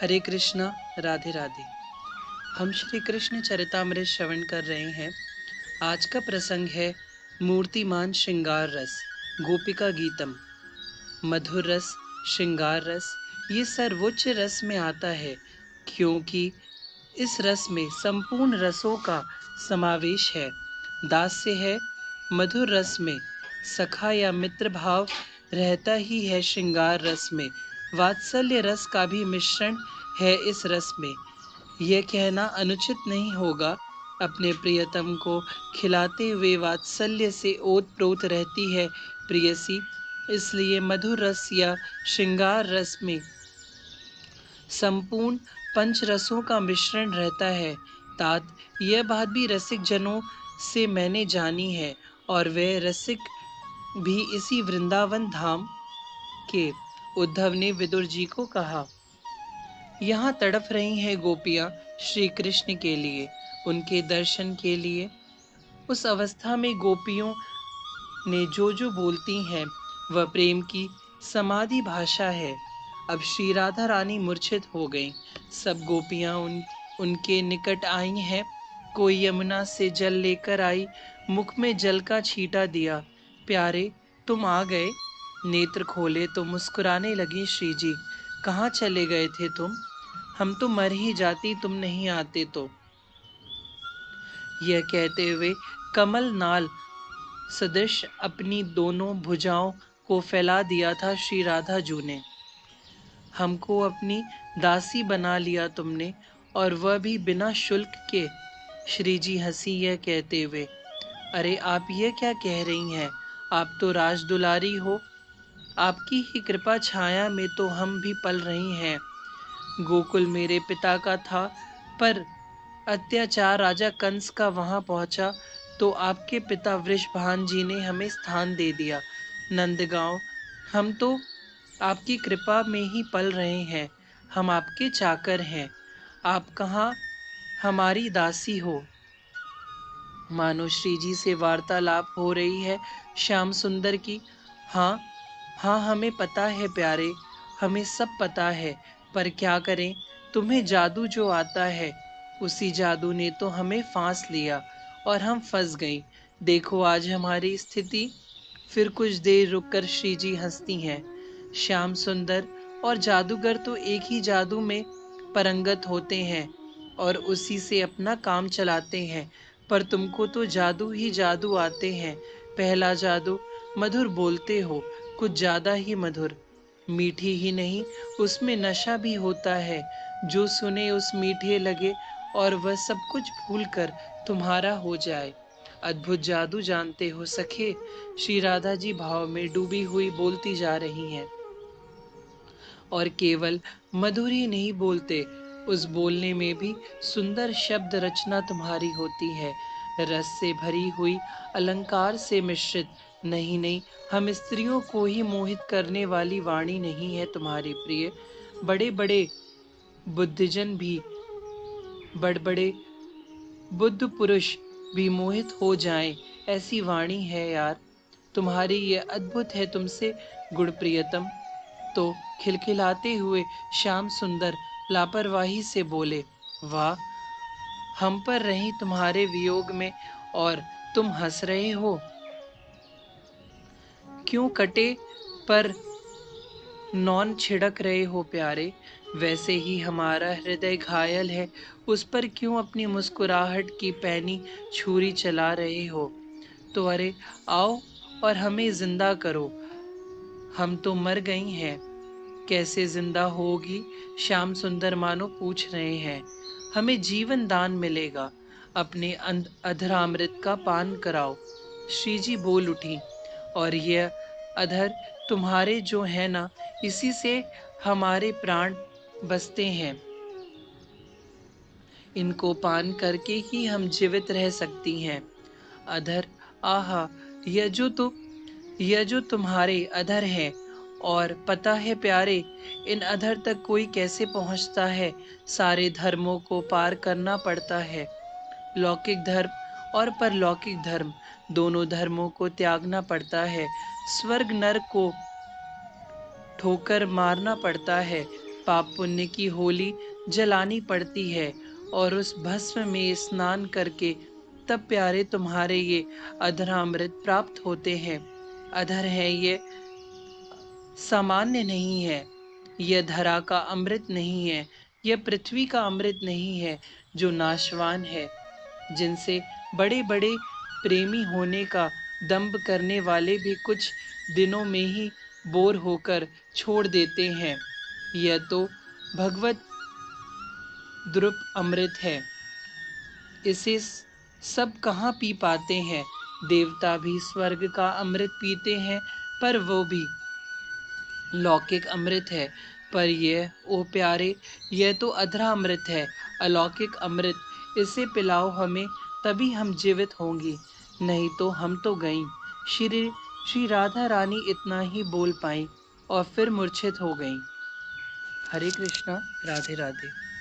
हरे कृष्णा, राधे राधे। हम श्री कृष्ण चरितामृत श्रवण कर रहे हैं। आज का प्रसंग है मूर्तिमान श्रृंगार रस, गोपिका गीतम। मधुर रस, श्रृंगार रस ये सर्वोच्च रस में आता है, क्योंकि इस रस में संपूर्ण रसों का समावेश है। दास्य है मधुर रस में, सखा या मित्र भाव रहता ही है श्रृंगार रस में। वात्सल्य रस का भी मिश्रण है इस रस में। यह कहना अनुचित नहीं होगा, अपने प्रियतम को खिलाते हुए वात्सल्य से ओत-प्रोत रहती है प्रियसी। इसलिए मधुर रस या श्रृंगार रस में संपूर्ण पंच रसों का मिश्रण रहता है। तात यह बात भी रसिक जनों से मैंने जानी है, और वे रसिक भी इसी वृंदावन धाम के। उद्धव ने विदुर जी को कहा, यहाँ तड़प रही हैं गोपियां श्री कृष्ण के लिए, उनके दर्शन के लिए। उस अवस्था में गोपियों ने जो जो बोलती हैं वह प्रेम की समाधि भाषा है। अब श्री राधा रानी मूर्छित हो गईं। सब गोपियां उनके निकट आई हैं। कोई यमुना से जल लेकर आई, मुख में जल का छींटा दिया। प्यारे, तुम आ गए। नेत्र खोले तो मुस्कुराने लगी श्री जी। कहाँ चले गए थे तुम? हम तो मर ही जाती तुम नहीं आते तो। यह कहते हुए कमल नाल सदृश अपनी दोनों भुजाओं को फैला दिया था श्री राधा जू ने। हमको अपनी दासी बना लिया तुमने, और वह भी बिना शुल्क के। श्री जी हंसी यह कहते हुए, अरे आप ये क्या कह रही हैं? आप तो राजदुलारी हो। आपकी ही कृपा छाया में तो हम भी पल रही हैं। गोकुल मेरे पिता का था, पर अत्याचार राजा कंस का वहां पहुंचा तो आपके पिता वृषभान जी ने हमें स्थान दे दिया नंदगांव। हम तो आपकी कृपा में ही पल रहे हैं। हम आपके चाकर हैं। आप कहाँ हमारी दासी हो। मानो श्री जी से वार्तालाप हो रही है श्याम सुंदर की। हाँ हाँ, हमें पता है प्यारे, हमें सब पता है, पर क्या करें। तुम्हें जादू जो आता है, उसी जादू ने तो हमें फांस लिया और हम फंस गईं। देखो आज हमारी स्थिति। फिर कुछ देर रुककर श्री जी हंसती हैं। श्याम सुंदर और जादूगर तो एक ही जादू में परंगत होते हैं और उसी से अपना काम चलाते हैं, पर तुमको तो जादू ही जादू आते हैं। पहला जादू, मधुर बोलते हो, कुछ ज्यादा ही मधुर। मीठी ही नहीं, उसमें नशा भी होता है। जो सुने उस मीठे लगे और वह सब कुछ भूलकर तुम्हारा हो जाए। अद्भुत जादू जानते हो सखे। श्री राधा जी भाव में डूबी हुई बोलती जा रही हैं। और केवल मधुर ही नहीं बोलते, उस बोलने में भी सुंदर शब्द रचना तुम्हारी होती है, रस से भरी हुई, अलंकार से मिश्रित। नहीं नहीं, हम स्त्रियों को ही मोहित करने वाली वाणी नहीं है तुम्हारी प्रिय। बड़े बड़े बुद्धिजन भी, बड़े बड़े बुद्ध पुरुष भी मोहित हो जाएं, ऐसी वाणी है यार तुम्हारी। ये अद्भुत है तुमसे गुण प्रियतम। तो खिलखिलाते हुए श्याम सुंदर लापरवाही से बोले, वाह, हम पर रही तुम्हारे वियोग में और तुम हंस रहे हो। क्यों कटे पर नौन छिड़क रहे हो प्यारे। वैसे ही हमारा हृदय घायल है, उस पर क्यों अपनी मुस्कुराहट की पैनी छुरी चला रहे हो। तो अरे आओ और हमें जिंदा करो, हम तो मर गई हैं। कैसे जिंदा होगी? श्याम सुंदर मानो पूछ रहे हैं। हमें जीवन दान मिलेगा, अपने अधरामृत का पान कराओ। श्री जी बोल उठी, और यह अधर तुम्हारे जो है ना, इसी से हमारे प्राण बसते हैं। इनको पान करके ही हम जीवित रह सकती हैं। अधर, आहा, यह जो तो यह जो तुम्हारे अधर हैं, और पता है प्यारे, इन अधर तक कोई कैसे पहुंचता है। सारे धर्मों को पार करना पड़ता है। लौकिक धर्म और परलौकिक धर्म, दोनों धर्मों को त्यागना पड़ता है। स्वर्ग नरक को ठोकर मारना पड़ता है। पाप पुण्य की होली जलानी पड़ती है और उस भस्म में स्नान करके तब प्यारे तुम्हारे ये अधरामृत प्राप्त होते हैं। अधर है ये सामान्य नहीं है, यह धरा का अमृत नहीं है, यह पृथ्वी का अमृत नहीं है जो नाशवान है, जिनसे बड़े बड़े प्रेमी होने का दंभ करने वाले भी कुछ दिनों में ही बोर होकर छोड़ देते हैं। यह तो भगवत द्रुप अमृत है, इसे सब कहाँ पी पाते हैं। देवता भी स्वर्ग का अमृत पीते हैं, पर वो भी लौकिक अमृत है। पर यह, ओ प्यारे, यह तो अधरा अमृत है, अलौकिक अमृत। इसे पिलाओ हमें, तभी हम जीवित होंगी, नहीं तो हम तो गईं। श्री श्री राधा रानी इतना ही बोल पाई और फिर मूर्छित हो गईं। हरे कृष्णा, राधे राधे।